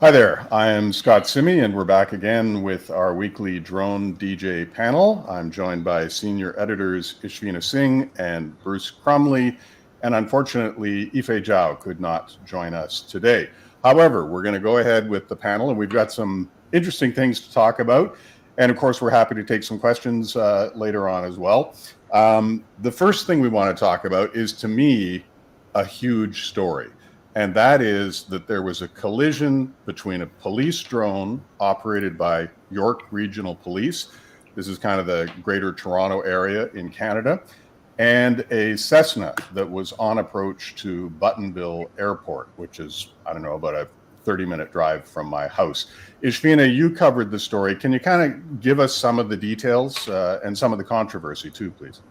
Hi there, I am Scott Simi, and we're back again with our weekly Drone DJ panel. I'm joined by senior editors Ishvina Singh and Bruce Crumley, and unfortunately, Ife Zhao could not join us today. However, we're going to go ahead with the panel, and we've got some interesting things to talk about. And of course, we're happy to take some questions later on as well. The first thing we want to talk about is, to me, a huge story. And that is that there was a collision between a police drone operated by York Regional Police. This is kind of the Greater Toronto area in Canada, and a Cessna that was on approach to Buttonville Airport, which is, I don't know, about a 30-minute drive from my house. Ishvina, you covered the story. Can you kind of give us some of the details and some of the controversy too, please?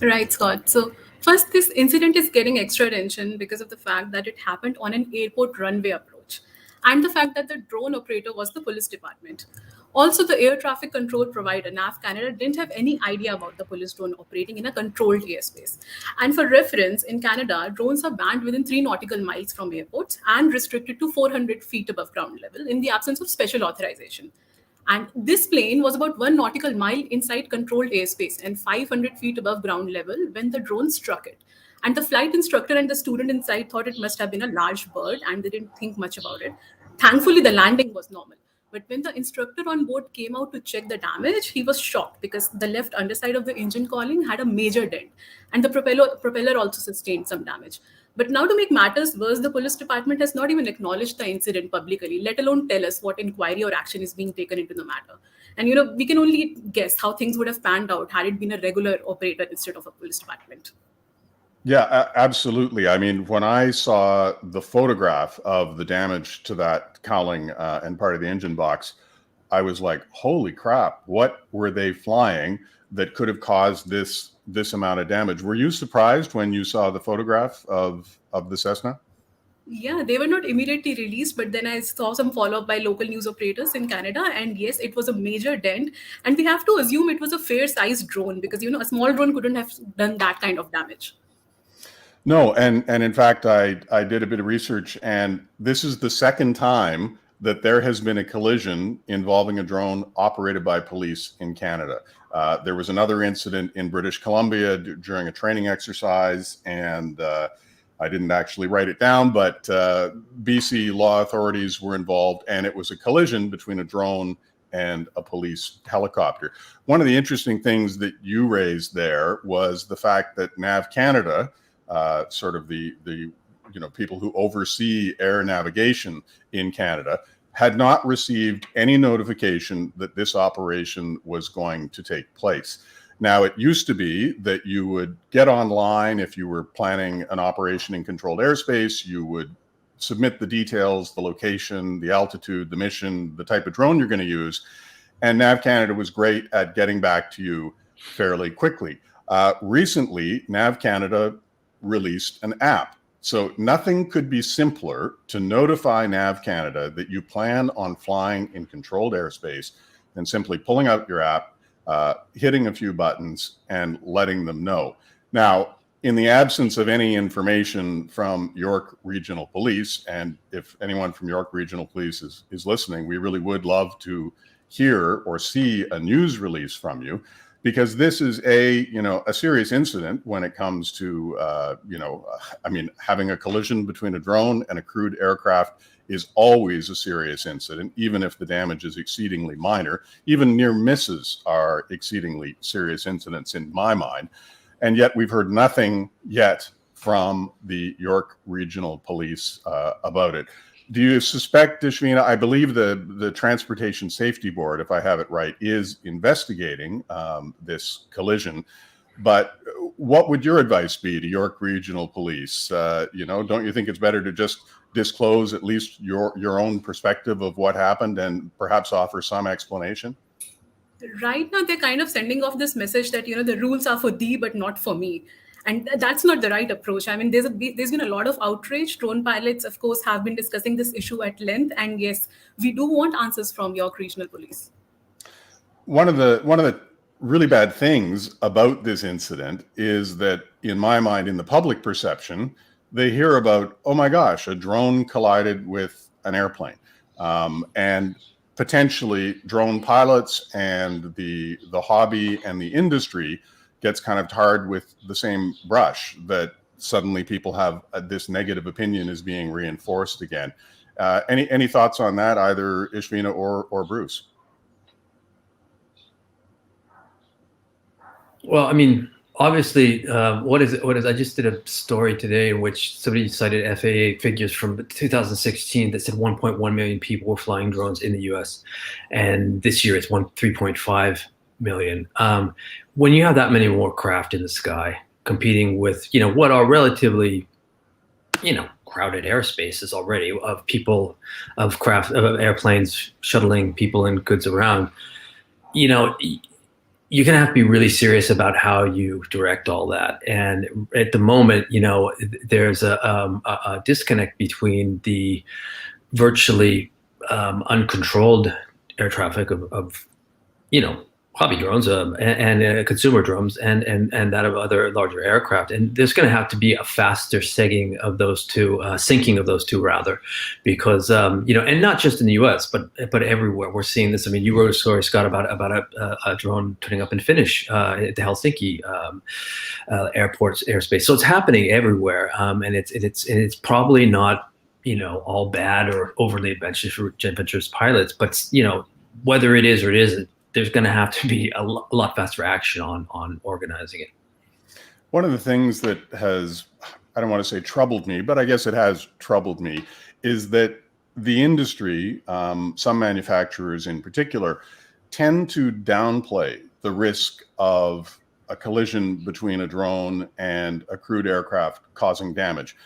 Right, Scott. So first, this incident is getting extra attention because of the fact that it happened on an airport runway approach and the fact that the drone operator was the police department. Also, the air traffic control provider, NAV Canada, didn't have any idea about the police drone operating in a controlled airspace. And for reference, in Canada, drones are banned within 3 nautical miles from airports and restricted to 400 feet above ground level in the absence of special authorization. And this plane was about 1 nautical mile inside controlled airspace and 500 feet above ground level when the drone struck it. And the flight instructor and the student inside thought it must have been a large bird and they didn't think much about it. Thankfully, the landing was normal. But when the instructor on board came out to check the damage, he was shocked because the left underside of the engine cowling had a major dent, and the propeller also sustained some damage. But now, to make matters worse, the police department has not even acknowledged the incident publicly, let alone tell us what inquiry or action is being taken into the matter. And we can only guess how things would have panned out had it been a regular operator instead of a police department. Yeah, absolutely. I mean, when I saw the photograph of the damage to that cowling and part of the engine box, I was like, holy crap, what were they flying that could have caused this amount of damage? Were you surprised when you saw the photograph of the Cessna? Yeah, they were not immediately released, but then I saw some follow up by local news operators in Canada, and yes, it was a major dent. And we have to assume it was a fair sized drone because a small drone couldn't have done that kind of damage. No, and in fact, I did a bit of research, and this is the second time that there has been a collision involving a drone operated by police in Canada. There was another incident in British Columbia during a training exercise, and I didn't actually write it down, but BC law authorities were involved, and it was a collision between a drone and a police helicopter. One of the interesting things that you raised there was the fact that NAV Canada, sort of the people who oversee air navigation in Canada, had not received any notification that this operation was going to take place. Now, it used to be that you would get online if you were planning an operation in controlled airspace. You would submit the details, the location, the altitude, the mission, the type of drone you're going to use. And NAV Canada was great at getting back to you fairly quickly. Recently, NAV Canada released an app. So nothing could be simpler to notify NAV Canada that you plan on flying in controlled airspace than simply pulling out your app, hitting a few buttons, and letting them know. Now, in the absence of any information from York Regional Police, and if anyone from York Regional Police is listening, we really would love to hear or see a news release from you, because this is a serious incident when it comes to, having a collision between a drone and a crewed aircraft is always a serious incident, even if the damage is exceedingly minor. Even near misses are exceedingly serious incidents in my mind. And yet we've heard nothing yet from the York Regional Police about it. Do you suspect, Ishvina, I believe the Transportation Safety Board, if I have it right, is investigating this collision. But what would your advice be to York Regional Police? Don't you think it's better to just disclose at least your own perspective of what happened and perhaps offer some explanation? Right now, they're kind of sending off this message that the rules are for thee but not for me, and that's not the right approach. I mean, there's been a lot of outrage. Drone pilots, of course, have been discussing this issue at length, and yes, we do want answers from York Regional Police. One of the really bad things about this incident is that, in my mind, in the public perception, they hear about, oh my gosh, a drone collided with an airplane. And potentially drone pilots and the hobby and the industry gets kind of tarred with the same brush, that suddenly people have this negative opinion is being reinforced again. Any thoughts on that, either Ishvina or Bruce? Well, I mean, obviously, what is I just did a story today in which somebody cited FAA figures from 2016 that said 1.1 million people were flying drones in the US, and this year it's 3.5 million. When you have that many more craft in the sky competing with, what are relatively, crowded airspaces already of people, of airplanes shuttling people and goods around, you're going to have to be really serious about how you direct all that. And at the moment, there's a disconnect between the virtually uncontrolled air traffic of hobby drones and consumer drones and that of other larger aircraft. And there's going to have to be a faster syncing of those two rather, because and not just in the U.S. but everywhere we're seeing this. I mean, you wrote a story, Scott, about a drone turning up in Finnish at the Helsinki airport's airspace. So it's happening everywhere, and it's probably not all bad or overly adventurous pilots, but whether it is or it isn't, there's going to have to be a lot faster action on organizing it. One of the things that has, I don't want to say troubled me, but I guess it has troubled me, is that the industry, some manufacturers in particular, tend to downplay the risk of a collision between a drone and a crewed aircraft causing damage.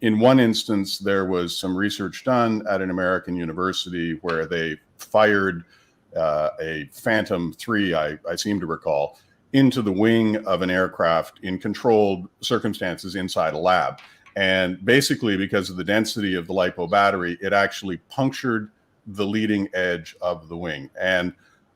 In one instance, there was some research done at an American university where they fired a Phantom 3, I seem to recall, into the wing of an aircraft in controlled circumstances inside a lab. And basically, because of the density of the LiPo battery, it actually punctured the leading edge of the wing. And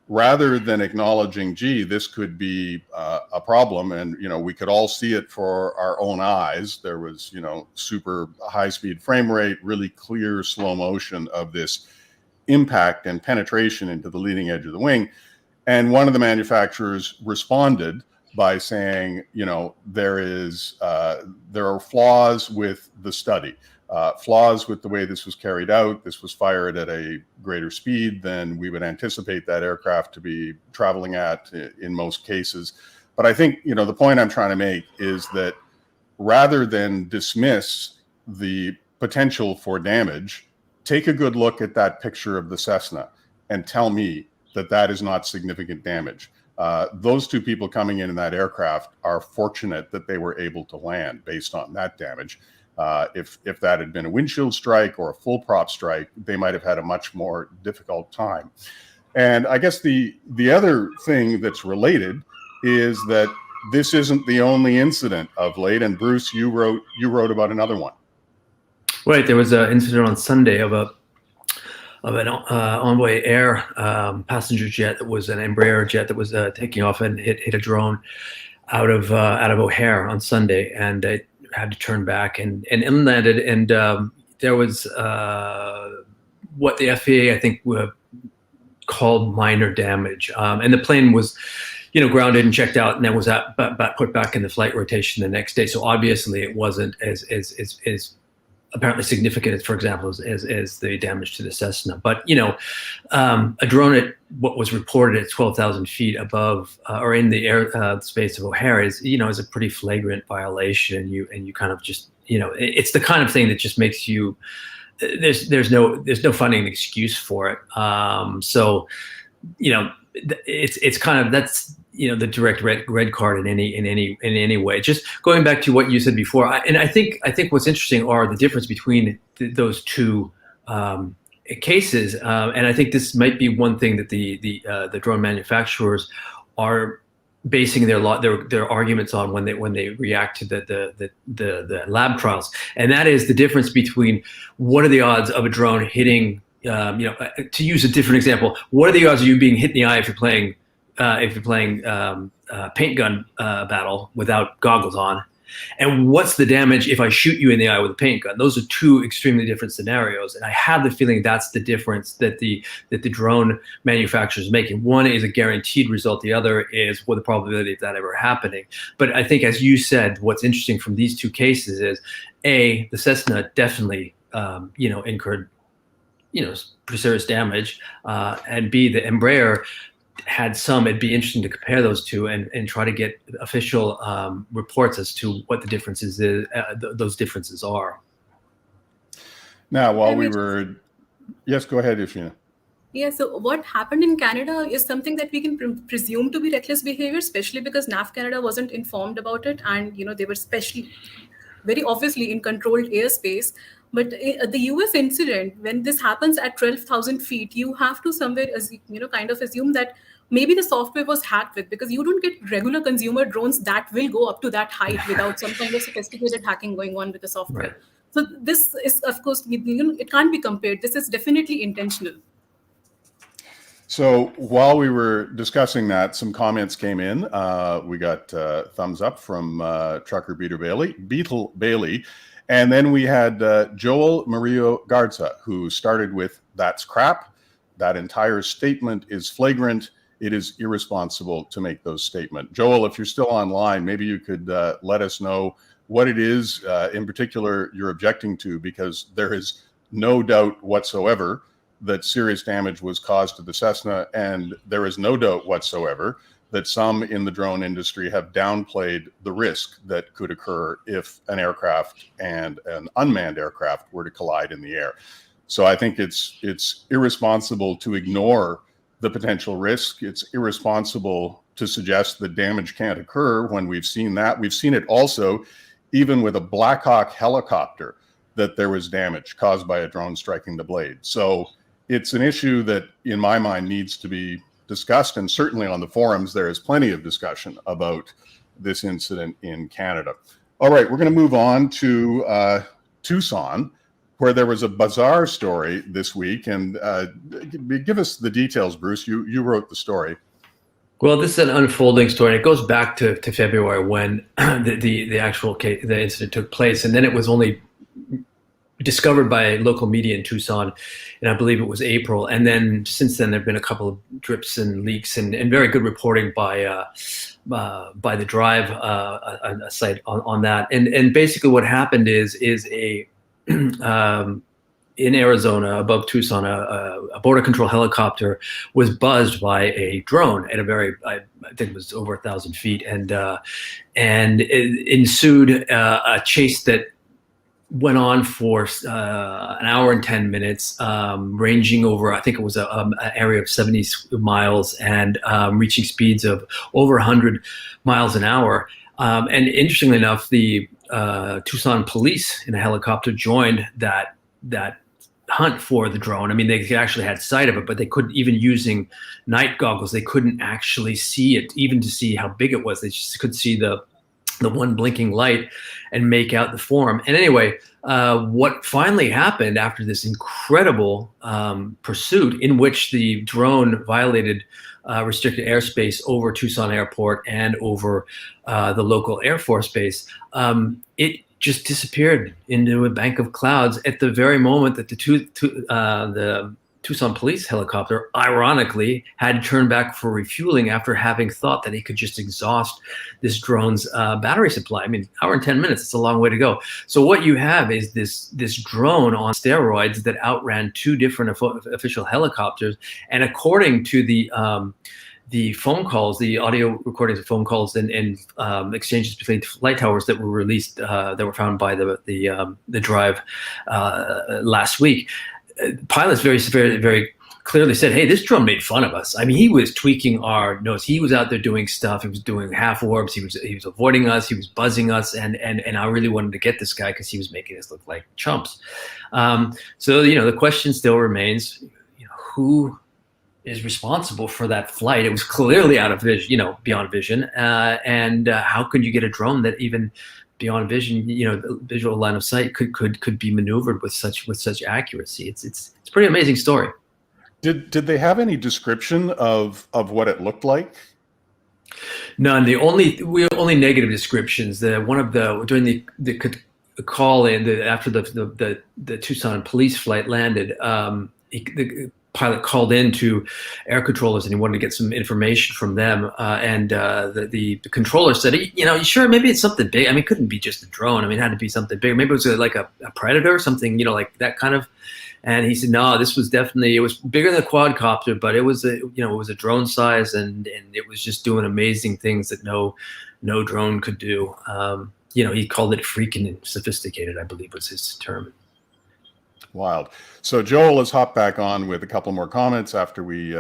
rather than acknowledging, gee, this could be a problem, and we could all see it for our own eyes, there was super high-speed frame rate, really clear slow motion of this impact and penetration into the leading edge of the wing. And one of the manufacturers responded by saying, there are flaws with the study, flaws with the way this was carried out. This was fired at a greater speed than we would anticipate that aircraft to be traveling at in most cases. But I think, the point I'm trying to make is that rather than dismiss the potential for damage, take a good look at that picture of the Cessna and tell me that that is not significant damage. Those two people coming in that aircraft are fortunate that they were able to land based on that damage. If that had been a windshield strike or a full prop strike, they might have had a much more difficult time. And I guess the other thing that's related is that this isn't the only incident of late. And Bruce, you wrote about another one. Right, there was an incident on Sunday of an Envoy Air passenger jet that was an Embraer jet that was taking off and hit a drone out of O'Hare on Sunday, and it had to turn back and landed. And there was what the FAA I think called minor damage, and the plane was grounded and checked out, and then was put back in the flight rotation the next day. So obviously it wasn't as apparently significant, for example, as the damage to the Cessna. But a drone at what was reported at 12,000 feet above or in the air space of O'Hare is a pretty flagrant violation. And you kind of just it's the kind of thing that just makes you there's no finding an excuse for it. So it's kind of that's the direct red card in any way. Just going back to what you said before, I think what's interesting are the difference between those two cases, and I think this might be one thing that the drone manufacturers are basing their arguments on when they react to the lab trials, and that is the difference between what are the odds of a drone hitting. To use a different example, what are the odds of you being hit in the eye if you're playing paint gun battle without goggles on, And what's the damage if I shoot you in the eye with a paint gun? Those are two extremely different scenarios. And I have the feeling that's the difference that the drone manufacturers are making. One is a guaranteed result. The other is what the probability of that ever happening. But I think, as you said, what's interesting from these two cases is, A, the Cessna definitely, incurred, pretty serious damage. And B, the Embraer had some. It'd be interesting to compare those two and try to get official reports as to what the differences those differences are. Now, while we were, yes, go ahead, Ishina. Yeah, so what happened in Canada is something that we can presume to be reckless behavior, especially because NAF Canada wasn't informed about it, and they were very obviously in controlled airspace. But the US incident, when this happens at 12,000 feet, you have to somewhere kind of assume that maybe the software was hacked with, because you don't get regular consumer drones that will go up to that height without some kind of sophisticated hacking going on with the software. Right. So this is, of course, it can't be compared. This is definitely intentional. So while we were discussing that, some comments came in. We got thumbs up from Trucker Beetle Bailey. And then we had Joel Mario Garza, who started with, "That's crap. That entire statement is flagrant. It is irresponsible to make those statements." Joel, if you're still online, maybe you could let us know what it is in particular you're objecting to, because there is no doubt whatsoever that serious damage was caused to the Cessna, and there is no doubt whatsoever that some in the drone industry have downplayed the risk that could occur if an aircraft and an unmanned aircraft were to collide in the air. So I think it's irresponsible to ignore the potential risk. It's irresponsible to suggest that damage can't occur when we've seen that. We've seen it also, even with a Black Hawk helicopter, that there was damage caused by a drone striking the blade. So it's an issue that, in my mind, needs to be discussed, and certainly on the forums there is plenty of discussion about this incident in Canada. All right, we're going to move on to Tucson, where there was a bizarre story this week, and give us the details, Bruce. You wrote the story. Well, this is an unfolding story. It goes back to February when the actual case, the incident took place, and then it was only discovered by local media in Tucson, and I believe it was April. And then since then, there have been a couple of drips and leaks and very good reporting by the Drive a site on that. And basically, what happened is a in Arizona, above Tucson, a border control helicopter was buzzed by a drone at I think it was over 1,000 feet, and it ensued a chase that went on for an hour and 10 minutes, ranging over, I think it was an area of 70 miles, and reaching speeds of over 100 miles an hour. And interestingly enough, the Tucson police in a helicopter joined that hunt for the drone. I mean, they actually had sight of it, but they couldn't, even using night goggles, they couldn't actually see it, even to see how big it was. They just could see the one blinking light and make out the form. And anyway, what finally happened after this incredible pursuit, in which the drone violated restricted airspace over Tucson Airport and over the local Air Force Base, it just disappeared into a bank of clouds at the very moment that the Tucson police helicopter, ironically, had turned back for refueling after having thought that he could just exhaust this drone's battery supply. I mean, hour and 10 minutes, it's a long way to go. So what you have is this drone on steroids that outran two different official helicopters. And according to the phone calls, the audio recordings of phone calls and exchanges between flight towers that were released, that were found by the Drive last week, pilots very clearly said, "Hey, this drone made fun of us." I mean, he was tweaking our nose. He was out there doing stuff. He was doing half orbs. He was avoiding us. He was buzzing us, and I really wanted to get this guy because he was making us look like chumps. So the question still remains: who is responsible for that flight? It was clearly out of vision, beyond vision. And how could you get a drone that even beyond vision, visual line of sight could be maneuvered with such accuracy? It's a pretty amazing story. Did they have any description of what it looked like? None. We only negative descriptions. During the call in after the Tucson police flight landed, the pilot called in to air controllers and he wanted to get some information from them. And the controller said, you sure maybe it's something big. I mean, it couldn't be just a drone. I mean, it had to be something big. Maybe it was like a predator, something like that kind of. And he said, no, this was definitely, it was bigger than a quadcopter, but it was a drone size, and it was just doing amazing things that no drone could do. He called it freaking and sophisticated, I believe was his term. Wild. So Joel has hopped back on with a couple more comments after we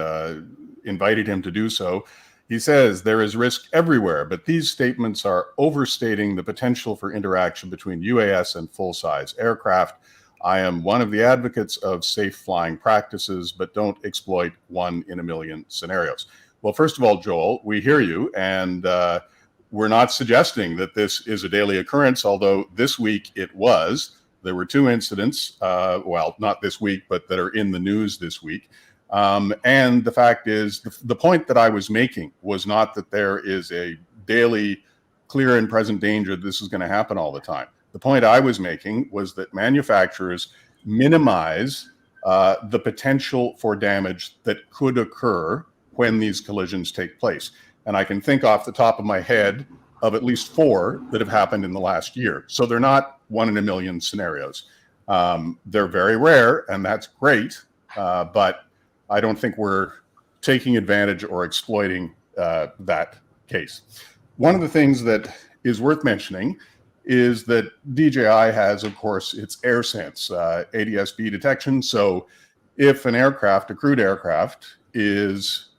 invited him to do so. He says, there is risk everywhere, but these statements are overstating the potential for interaction between UAS and full-size aircraft. I am one of the advocates of safe flying practices, but don't exploit 1 in a million scenarios. Well, first of all, Joel, we hear you, and we're not suggesting that this is a daily occurrence, although this week it was. There were 2 incidents, well, not this week, but that are in the news this week. And the fact is, the point that I was making was not that there is a daily clear and present danger that this is going to happen all the time. The point I was making was that manufacturers minimize the potential for damage that could occur when these collisions take place. And I can think off the top of my head of at least 4 that have happened in the last year. So they're not 1 in a million scenarios. They're very rare, and that's great, but I don't think we're taking advantage or exploiting that case. One of the things that is worth mentioning is that DJI has, of course, its AirSense ADS-B detection. So if an aircraft, a crewed aircraft, is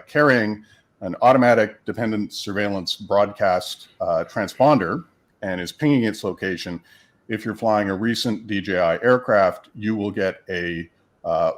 carrying an automatic dependent surveillance broadcast transponder and is pinging its location, if you're flying a recent DJI aircraft, you will get a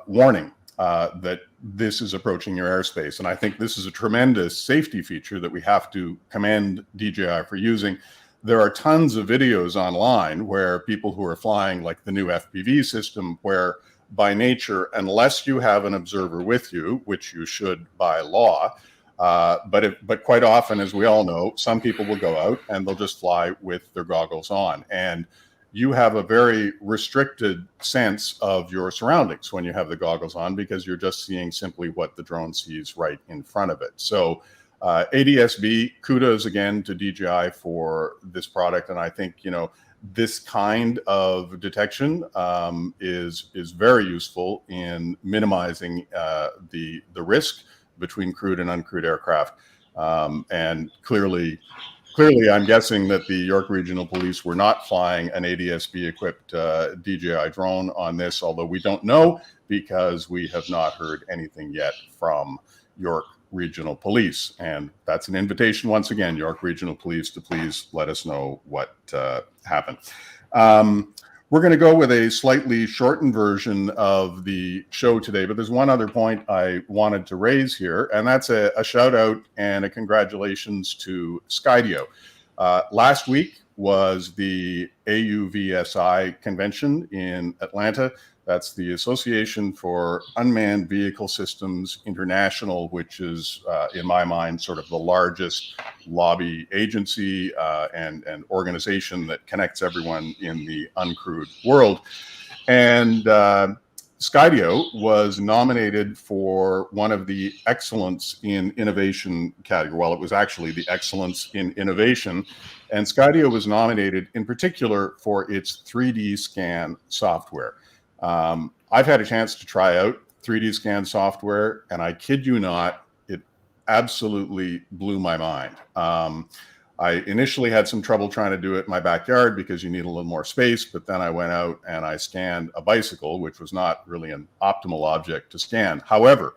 warning that this is approaching your airspace. And I think this is a tremendous safety feature that we have to commend DJI for using. There are tons of videos online where people who are flying like the new FPV system, where by nature, unless you have an observer with you, which you should by law, but quite often, as we all know, some people will go out and they'll just fly with their goggles on. And you have a very restricted sense of your surroundings when you have the goggles on, because you're just seeing simply what the drone sees right in front of it. So ADS-B, kudos again to DJI for this product. And I think, this kind of detection is very useful in minimizing the risk between crewed and uncrewed aircraft. And clearly, I'm guessing that the York Regional Police were not flying an ADS-B equipped DJI drone on this, although we don't know because we have not heard anything yet from York Regional Police. And that's an invitation once again, York Regional Police, to please let us know what happened. We're going to go with a slightly shortened version of the show today, but there's one other point I wanted to raise here, and that's a shout out and a congratulations to Skydio. Last week was the AUVSI convention in Atlanta. That's the Association for Unmanned Vehicle Systems International, which is, in my mind, sort of the largest lobby agency and organization that connects everyone in the uncrewed world. And Skydio was nominated for one of the Excellence in Innovation category. Well, it was actually the Excellence in Innovation. And Skydio was nominated in particular for its 3D scan software. I've had a chance to try out 3D scan software, and I kid you not, it absolutely blew my mind. I initially had some trouble trying to do it in my backyard because you need a little more space, but then I went out and I scanned a bicycle, which was not really an optimal object to scan. However,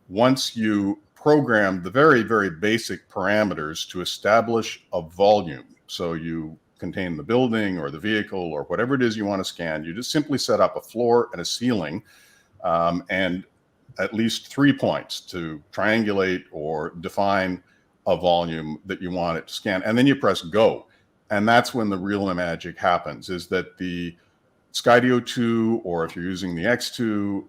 once you program the very, very basic parameters to establish a volume, so you contain the building or the vehicle or whatever it is you want to scan, you just simply set up a floor and a ceiling and at least 3 points to triangulate or define a volume that you want it to scan, and then you press go. And that's when the real magic happens, is that the Skydio 2, or if you're using the X2,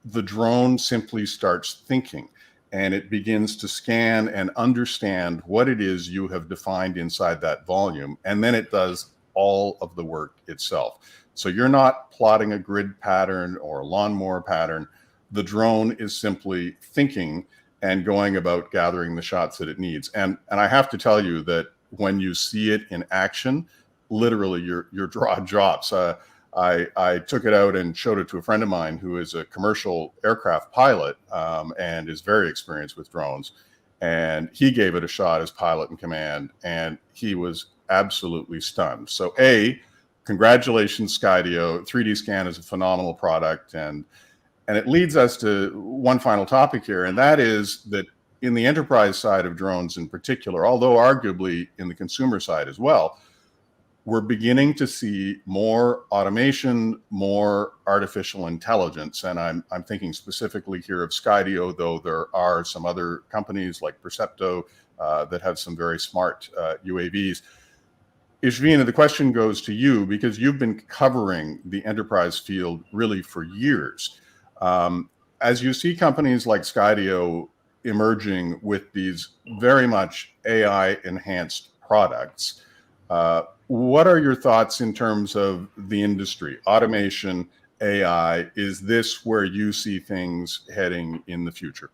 the drone simply starts thinking. and it begins to scan and understand what it is you have defined inside that volume, and then it does all of the work itself. So you're not plotting a grid pattern or a lawnmower pattern. The drone is simply thinking and going about gathering the shots that it needs. And I have to tell you that when you see it in action, literally your jaw drops. I took it out and showed it to a friend of mine who is a commercial aircraft pilot and is very experienced with drones. And he gave it a shot as pilot in command, and he was absolutely stunned. So congratulations, Skydio. 3D Scan is a phenomenal product. And it leads us to one final topic here, and that is that in the enterprise side of drones in particular, although arguably in the consumer side as well, we're beginning to see more automation, more artificial intelligence. And I'm thinking specifically here of Skydio, though there are some other companies like Percepto that have some very smart UAVs. Ishvina, the question goes to you because you've been covering the enterprise field really for years. As you see companies like Skydio emerging with these very much AI-enhanced products, what are your thoughts in terms of the industry? Automation, AI, is this where you see things heading in the future?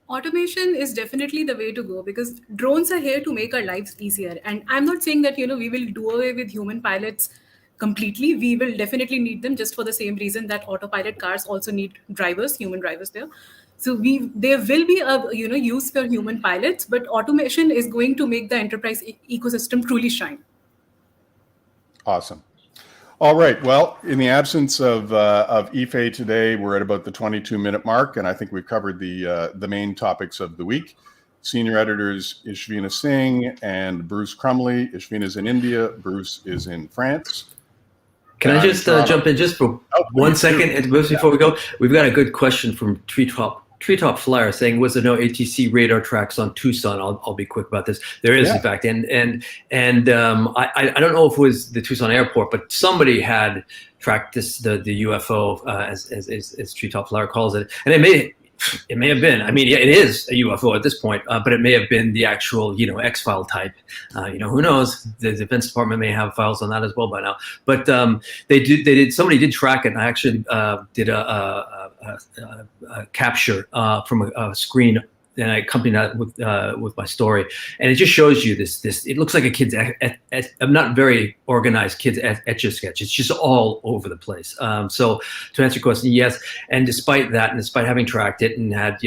Automation is definitely the way to go because drones are here to make our lives easier. And I'm not saying that, we will do away with human pilots completely. We will definitely need them just for the same reason that autopilot cars also need drivers, human drivers there. So there will be a use for human pilots, but automation is going to make the enterprise ecosystem truly shine. Awesome. All right. Well, in the absence of Ife today, we're at about the 22-minute mark, and I think we've covered the main topics of the week. Senior editors Ishvina Singh and Bruce Crumley. Ishvina's in India. Bruce is in France. Can I just jump in just for 1 second before we go? We've got a good question from Treetop Flyer saying, was there no ATC radar tracks on Tucson? I'll be quick about this. There is, in fact, and I don't know if it was the Tucson airport, but somebody had tracked the UFO as Treetop Flyer calls it, and it may have been. I mean, yeah, it is a UFO at this point, but it may have been the actual, X-file type. Who knows? The Defense Department may have files on that as well by now. But somebody did track it. And I actually did a capture from a screen, and I accompanied that with my story. And it just shows you this. It looks like a kid's, not very organized kid's etch-a-sketch. It's just all over the place. So to answer your question, yes. And despite that, and despite having tracked it and had,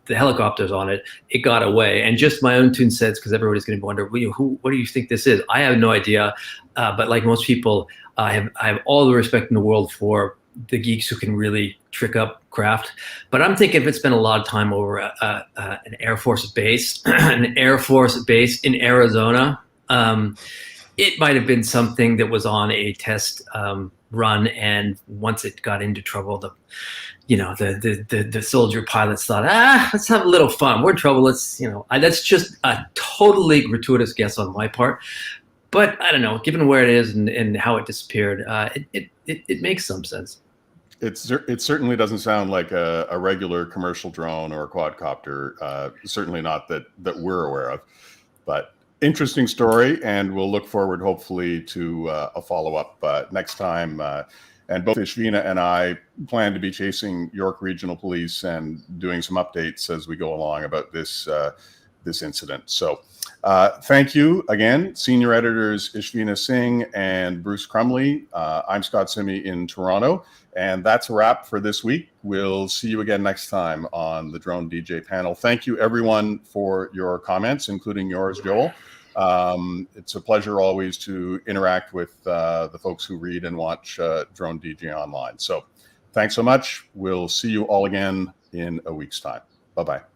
the helicopters on it, it got away. And just my own 2 cents, because everybody's going to wonder, what do you think this is? I have no idea. But like most people, I have all the respect in the world for the geeks who can really trick up craft. But I'm thinking if it spent a lot of time over an Air Force base, in Arizona, it might have been something that was on a test run, and once it got into trouble, the soldier pilots thought, let's have a little fun. We're in trouble. That's just a totally gratuitous guess on my part. But I don't know, given where it is and how it disappeared, it makes some sense. It certainly doesn't sound like a regular commercial drone or a quadcopter. Certainly not that we're aware of. But interesting story, and we'll look forward, hopefully, to a follow-up next time. And both Ishvina and I plan to be chasing York Regional Police and doing some updates as we go along about this incident. So thank you again, senior editors Ishvina Singh and Bruce Crumley. I'm Scott Simi in Toronto, and that's a wrap for this week. We'll see you again next time on the DroneDJ panel. Thank you, everyone, for your comments, including yours, Joel. It's a pleasure always to interact with the folks who read and watch DroneDJ online. So thanks so much. We'll see you all again in a week's time. Bye-bye.